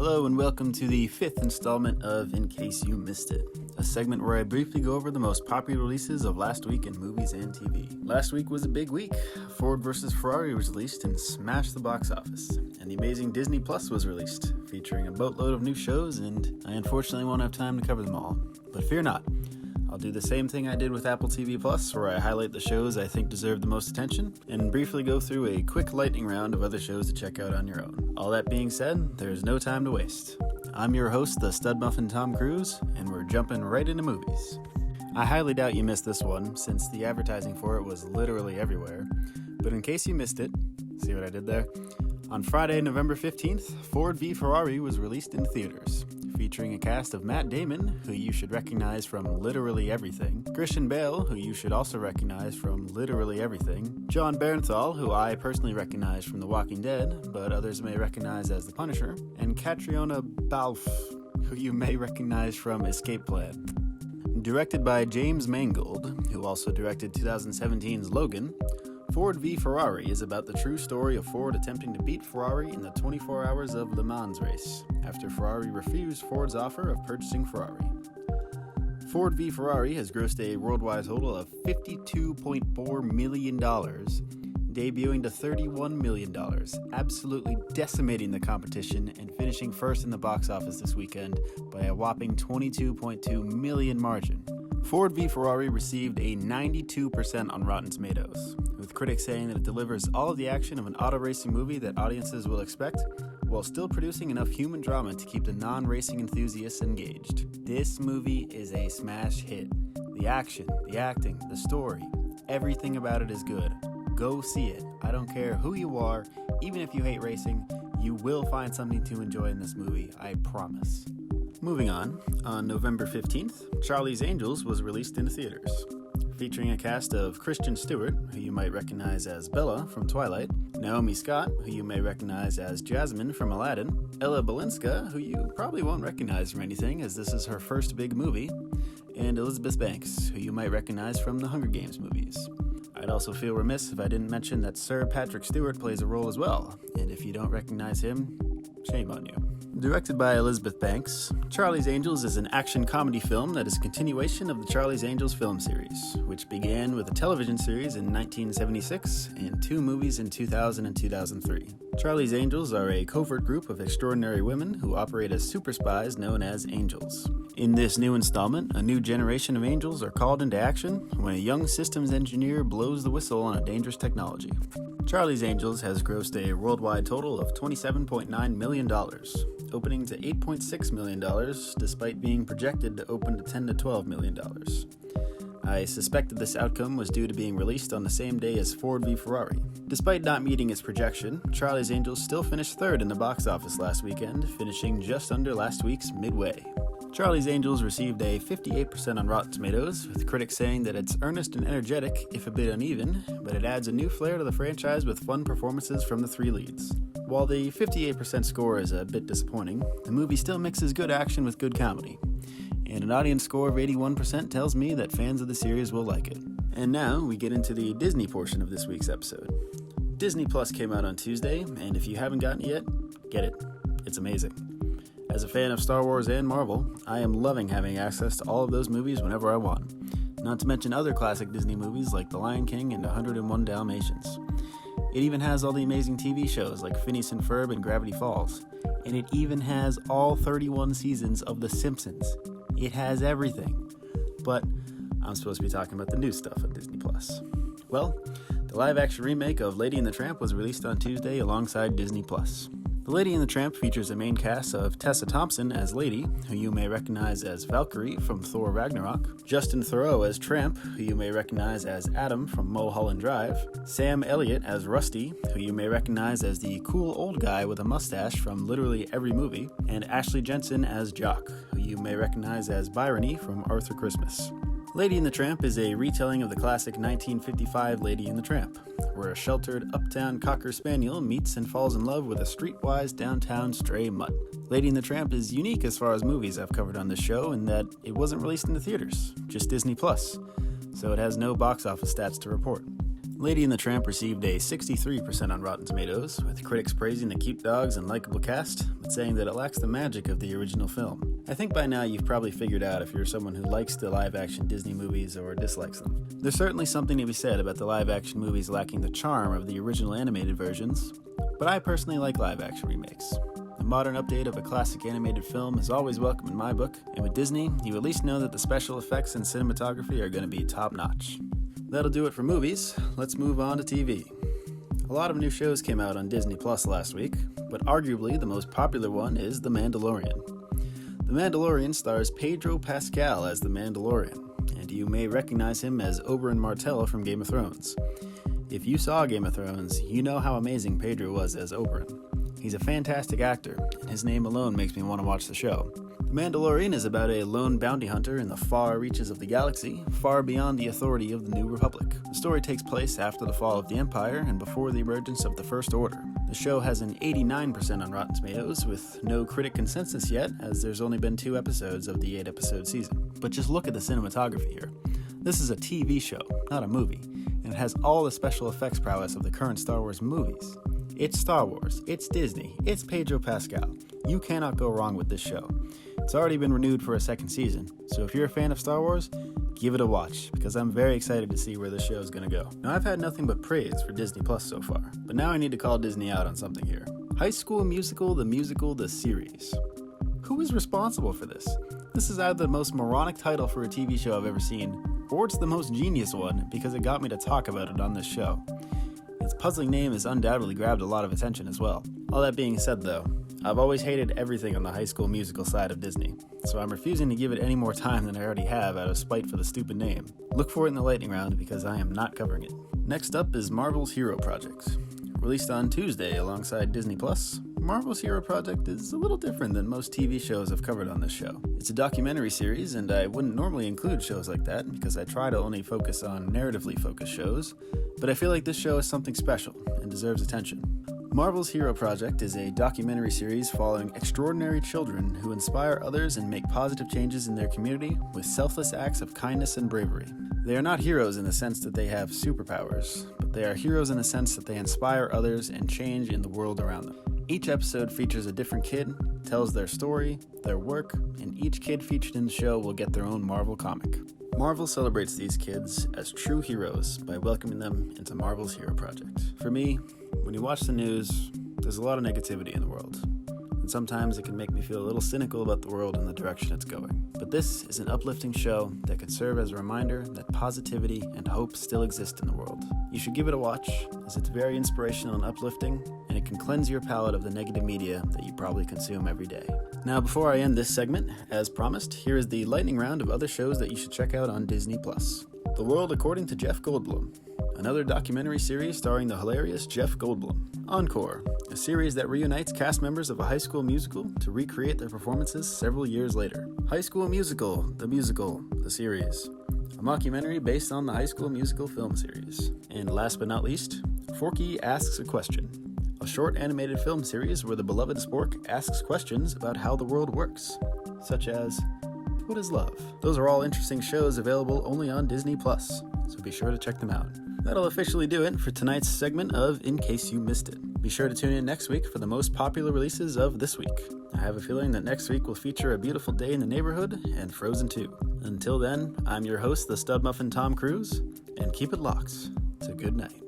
Hello and welcome to the 5th installment of In Case You Missed It, a segment where I briefly go over the most popular releases of last week in movies and TV. Last week was a big week. Ford vs. Ferrari was released and smashed the box office, and the amazing Disney Plus was released, featuring a boatload of new shows, and I unfortunately won't have time to cover them all. But fear not, I'll do the same thing I did with Apple TV Plus, where I highlight the shows I think deserve the most attention, and briefly go through a quick lightning round of other shows to check out on your own. All that being said, there's no time to waste. I'm your host, the Stud Muffin Tom Cruise, and we're jumping right into movies. I highly doubt you missed this one, since the advertising for it was literally everywhere, but in case you missed it, see what I did there? On Friday, November 15th, Ford v Ferrari was released in theaters, featuring a cast of Matt Damon, who you should recognize from literally everything, Christian Bale, who you should also recognize from literally everything, Jon Bernthal, who I personally recognize from The Walking Dead, but others may recognize as The Punisher, and Catriona Balfe, who you may recognize from Escape Plan. Directed by James Mangold, who also directed 2017's Logan, Ford v Ferrari is about the true story of Ford attempting to beat Ferrari in the 24 Hours of Le Mans race, after Ferrari refused Ford's offer of purchasing Ferrari. Ford v Ferrari has grossed a worldwide total of $52.4 million, debuting to $31 million, absolutely decimating the competition and finishing first in the box office this weekend by a whopping $22.2 million margin. Ford v Ferrari received a 92% on Rotten Tomatoes, with critics saying that it delivers all of the action of an auto racing movie that audiences will expect, while still producing enough human drama to keep the non-racing enthusiasts engaged. This movie is a smash hit. The action, the acting, the story, everything about it is good. Go see it. I don't care who you are, even if you hate racing, you will find something to enjoy in this movie, I promise. Moving on November 15th, Charlie's Angels was released in theaters, featuring a cast of Kristen Stewart, who you might recognize as Bella from Twilight, Naomi Scott, who you may recognize as Jasmine from Aladdin, Ella Balinska, who you probably won't recognize from anything as this is her first big movie, and Elizabeth Banks, who you might recognize from the Hunger Games movies. I'd also feel remiss if I didn't mention that Sir Patrick Stewart plays a role as well, and if you don't recognize him, shame on you. Directed by Elizabeth Banks, Charlie's Angels is an action comedy film that is a continuation of the Charlie's Angels film series, which began with a television series in 1976 and 2 movies in 2000 and 2003. Charlie's Angels are a covert group of extraordinary women who operate as super spies known as angels. In this new installment, a new generation of angels are called into action when a young systems engineer blows the whistle on a dangerous technology. Charlie's Angels has grossed a worldwide total of $27.9 million, opening to $8.6 million, despite being projected to open to $10 to $12 million. I suspected this outcome was due to being released on the same day as Ford v Ferrari. Despite not meeting its projection, Charlie's Angels still finished third in the box office last weekend, finishing just under last week's Midway. Charlie's Angels received a 58% on Rotten Tomatoes, with critics saying that it's earnest and energetic, if a bit uneven, but it adds a new flair to the franchise with fun performances from the 3 leads. While the 58% score is a bit disappointing, the movie still mixes good action with good comedy, and an audience score of 81% tells me that fans of the series will like it. And now we get into the Disney portion of this week's episode. Disney Plus came out on Tuesday, and if you haven't gotten it yet, get it. It's amazing. As a fan of Star Wars and Marvel, I am loving having access to all of those movies whenever I want, not to mention other classic Disney movies like The Lion King and 101 Dalmatians. It even has all the amazing TV shows like Phineas and Ferb and Gravity Falls, and it even has all 31 seasons of The Simpsons. It has everything. But I'm supposed to be talking about the new stuff on Disney Plus. Well, the live-action remake of Lady and the Tramp was released on Tuesday alongside Disney Plus. The Lady and the Tramp features a main cast of Tessa Thompson as Lady, who you may recognize as Valkyrie from Thor Ragnarok, Justin Theroux as Tramp, who you may recognize as Adam from Mulholland Drive, Sam Elliott as Rusty, who you may recognize as the cool old guy with a mustache from literally every movie, and Ashley Jensen as Jock, who you may recognize as Byrony from Arthur Christmas. Lady and the Tramp is a retelling of the classic 1955 Lady and the Tramp, where a sheltered uptown Cocker Spaniel meets and falls in love with a streetwise downtown stray mutt. Lady and the Tramp is unique as far as movies I've covered on this show in that it wasn't released in the theaters, just Disney Plus, so it has no box office stats to report. Lady and the Tramp received a 63% on Rotten Tomatoes, with critics praising the cute dogs and likable cast, but saying that it lacks the magic of the original film. I think by now you've probably figured out if you're someone who likes the live-action Disney movies or dislikes them. There's certainly something to be said about the live-action movies lacking the charm of the original animated versions, but I personally like live-action remakes. A modern update of a classic animated film is always welcome in my book, and with Disney, you at least know that the special effects and cinematography are going to be top-notch. That'll do it for movies. Let's move on to TV. A lot of new shows came out on Disney Plus last week, but arguably the most popular one is The Mandalorian. The Mandalorian stars Pedro Pascal as the Mandalorian, and you may recognize him as Oberyn Martell from Game of Thrones. If you saw Game of Thrones, you know how amazing Pedro was as Oberyn. He's a fantastic actor, and his name alone makes me want to watch the show. The Mandalorian is about a lone bounty hunter in the far reaches of the galaxy, far beyond the authority of the New Republic. The story takes place after the fall of the Empire and before the emergence of the First Order. The show has an 89% on Rotten Tomatoes, with no critic consensus yet, as there's only been 2 episodes of the 8-episode season. But just look at the cinematography here. This is a TV show, not a movie, and it has all the special effects prowess of the current Star Wars movies. It's Star Wars, it's Disney, it's Pedro Pascal. You cannot go wrong with this show. It's already been renewed for a 2nd season, so if you're a fan of Star Wars, give it a watch, because I'm very excited to see where this show is going to go. Now, I've had nothing but praise for Disney Plus so far, but now I need to call Disney out on something here. High School Musical, the series. Who is responsible for this? This is either the most moronic title for a TV show I've ever seen, or it's the most genius one because it got me to talk about it on this show. Its puzzling name has undoubtedly grabbed a lot of attention as well. All that being said though, I've always hated everything on the High School Musical side of Disney, so I'm refusing to give it any more time than I already have out of spite for the stupid name. Look for it in the lightning round because I am not covering it. Next up is Marvel's Hero Project. Released on Tuesday alongside Disney Plus, Marvel's Hero Project is a little different than most TV shows I've covered on this show. It's a documentary series, and I wouldn't normally include shows like that because I try to only focus on narratively focused shows, but I feel like this show is something special and deserves attention. Marvel's Hero Project is a documentary series following extraordinary children who inspire others and make positive changes in their community with selfless acts of kindness and bravery. They are not heroes in the sense that they have superpowers, but they are heroes in the sense that they inspire others and change in the world around them. Each episode features a different kid, tells their story, their work, and each kid featured in the show will get their own Marvel comic. Marvel celebrates these kids as true heroes by welcoming them into Marvel's Hero Project. For me, when you watch the news, there's a lot of negativity in the world, and sometimes it can make me feel a little cynical about the world and the direction it's going. But this is an uplifting show that could serve as a reminder that positivity and hope still exist in the world. You should give it a watch, as it's very inspirational and uplifting, and it can cleanse your palate of the negative media that you probably consume every day. Now, before I end this segment, as promised, here is the lightning round of other shows that you should check out on Disney+. The World According to Jeff Goldblum, another documentary series starring the hilarious Jeff Goldblum. Encore, a series that reunites cast members of a High School Musical to recreate their performances several years later. High School Musical, the series, a mockumentary based on the High School Musical film series. And last but not least, Forky Asks a Question, a short animated film series where the beloved Spork asks questions about how the world works, such as, what is love? Those are all interesting shows available only on Disney+, so be sure to check them out. That'll officially do it for tonight's segment of In Case You Missed It. Be sure to tune in next week for the most popular releases of this week. I have a feeling that next week will feature A Beautiful Day in the Neighborhood and Frozen 2. Until then, I'm your host, the Stud Muffin Tom Cruise, and keep it locked to good night.